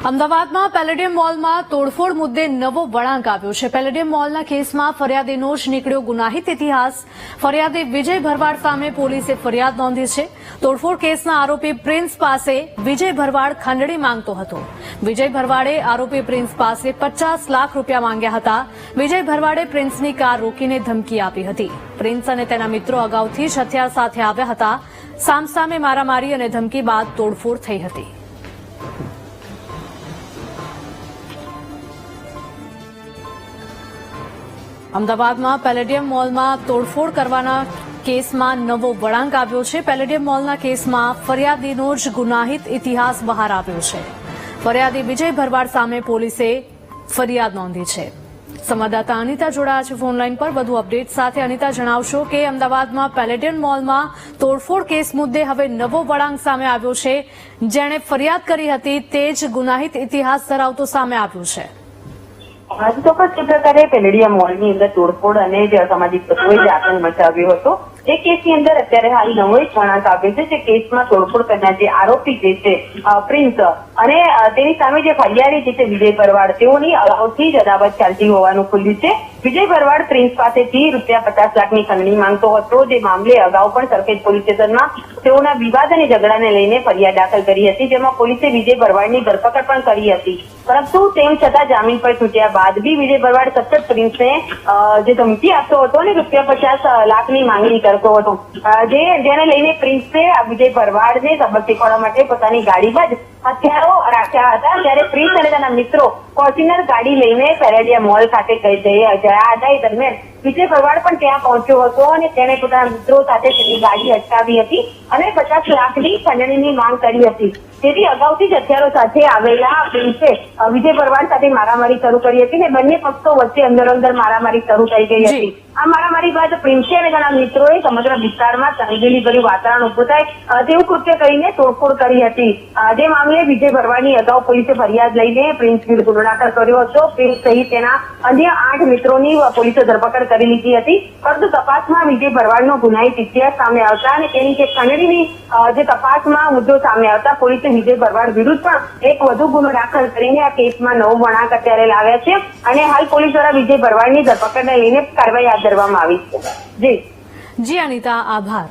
અમદાવાદમાં પેલેડિયમ મોલમાં તોડફોડ મુદ્દે નવો વળાંક આવ્યો છે। પેલેડિયમ મોલના કેસમાં ફરિયાદીનો જ નીકળ્યો ગુનાહિત ઇતિહાસ। ફરિયાદી વિજય ભરવાડ સામે પોલીસે ફરિયાદ નોંધી છે। તોડફોડ કેસના આરોપી પ્રિન્સ પાસે વિજય ભરવાડ ખંડણી માંગતો હતો। વિજય ભરવાડે આરોપી પ્રિન્સ પાસે 50 લાખ રૂપિયા માંગ્યા હતા। વિજય ભરવાડે પ્રિન્સની કાર રોકીને ધમકી આપી હતી। પ્રિન્સ અને તેના મિત્રો અગાઉથી જ હથિયાર સાથે આવ્યા હતા। સામસામે મારામારી અને ધમકી બાદ તોડફોડ થઈ હતી। અમદાવાદમાં પેલેડિયમ મોલમાં તોડફોડ કરવાના કેસમાં નવો વળાંક આવ્યો છે। પેલેડિયમ મોલના કેસમાં ફરિયાદીનો જ ગુનાહિત ઇતિહાસ બહાર આવ્યો છે। ફરિયાદી વિજય ભરવાડ સામે પોલીસે ફરિયાદ નોંધી છે। સંવાદદાતા અનિતા જોડાયા છે ફોનલાઈન પર વધુ અપડેટ સાથે। અનિતા, જણાવશો કે અમદાવાદમાં પેલેડિયમ મોલમાં તોડફોડ કેસ મુદ્દે હવે નવો વળાંક સામે આવ્યો છે। જેણે ફરિયાદ કરી હતી તે જ ગુનાહિત ઇતિહાસ ધરાવતો સામે આવ્યું છે। ચોક્કસ જે પ્રકારે પેલેડિયમ મોલની અંદર તોડફોડ અને સામાજિક તત્વોએ જે આતંક મચાવ્યો હતો એ કેસની અંદર અત્યારે હાલ નવો જ વળાંક આવ્યો છે। જે કેસમાં તોડફોડ કરનાર જે આરોપી જે છે પ્રિન્સ અને તેની સામે જે ફરિયાદી જે છે વિજય ભરવાડ, તેઓની અગાઉથી જ અદાવત ચાલતી હોવાનું ખુલ્યું છે। વિજય ભરવાડ પ્રિન્સ પાસેથી ₹50 લાખની ખંડણી માંગતો હતો। જે મામલે અગાઉ પણ સરખેજ પોલીસ સ્ટેશનમાં તેઓના વિવાદ અને ઝઘડાને લઈને ફરિયાદ દાખલ કરી હતી, જેમાં પોલીસે વિજય ભરવાડની ધરપકડ પણ કરી હતી। પરંતુ તેમ છતાં જામીન પર છૂટ્યા બાદ બી વિજય ભરવાડ સતત પ્રિન્સને જે ધમકી આપતો હતો અને ₹50 લાખની માંગણી કરતો હતો। જેને લઈને પ્રિન્સે વિજય ભરવાડને સબક શીખવાડવા માટે પોતાની ગાડીમાં જ હથિયારો રાખ્યા હતા। ત્યારે પ્રિન્સ અને તેના મિત્રો ફોર્ચ્યુનર ગાડી લઈને પેલેડિયમ મોલ ખાતે ગયા હતા। એ દરમિયાન વિજય ભરવાડ પણ ત્યાં પહોંચ્યો હતો અને તેણે પોતાના મિત્રો સાથે તેની ગાડી અટકાવી હતી અને 50 લાખની ખંડણીની માંગ કરી હતી। તેથી અગાઉથી જ હથિયારો સાથે આવેલા પ્રિન્સે વિજય ભરવાડ સાથે મારામારી શરૂ કરી હતી અને બંને પક્ષો વચ્ચે અંદર મારામારી શરૂ થઈ ગઈ હતી। આ મારામારી બાદ પ્રિન્સે અને તેના મિત્રોએ સમગ્ર વિસ્તારમાં તંગદિલીભર્યું વાતાવરણ ઉભું થાય તેવું કૃત્ય કરીને તોડફોડ કરી હતી। જે મામલે વિજય ભરવાડની અગાઉ પોલીસે ફરિયાદ લઈને પ્રિન્સ વિરુદ્ધ ગુનો દાખલ કર્યો હતો। પ્રિન્સ સહિત તેના અન્ય 8 મિત્રોની પોલીસે ધરપકડ કરી લીધી હતી। પરંતુ તપાસમાં વિજય ભરવાડનો ગુનાહિત ઇતિહાસ સામે આવતા અને તેની જે ખંડણીની જે તપાસમાં મુદ્દો સામે આવતા પોલીસે વિજય ભરવાડ વિરુદ્ધ પણ એક વધુ ગુનો દાખલ કરીને આ કેસમાં નવો વળાંક અત્યારે લાવ્યા છે અને હાલ પોલીસ દ્વારા વિજય ભરવાડની ધરપકડને લઈને કાર્યવાહી હાથ ધરવામાં આવી છે। જી અનિતા, આભાર।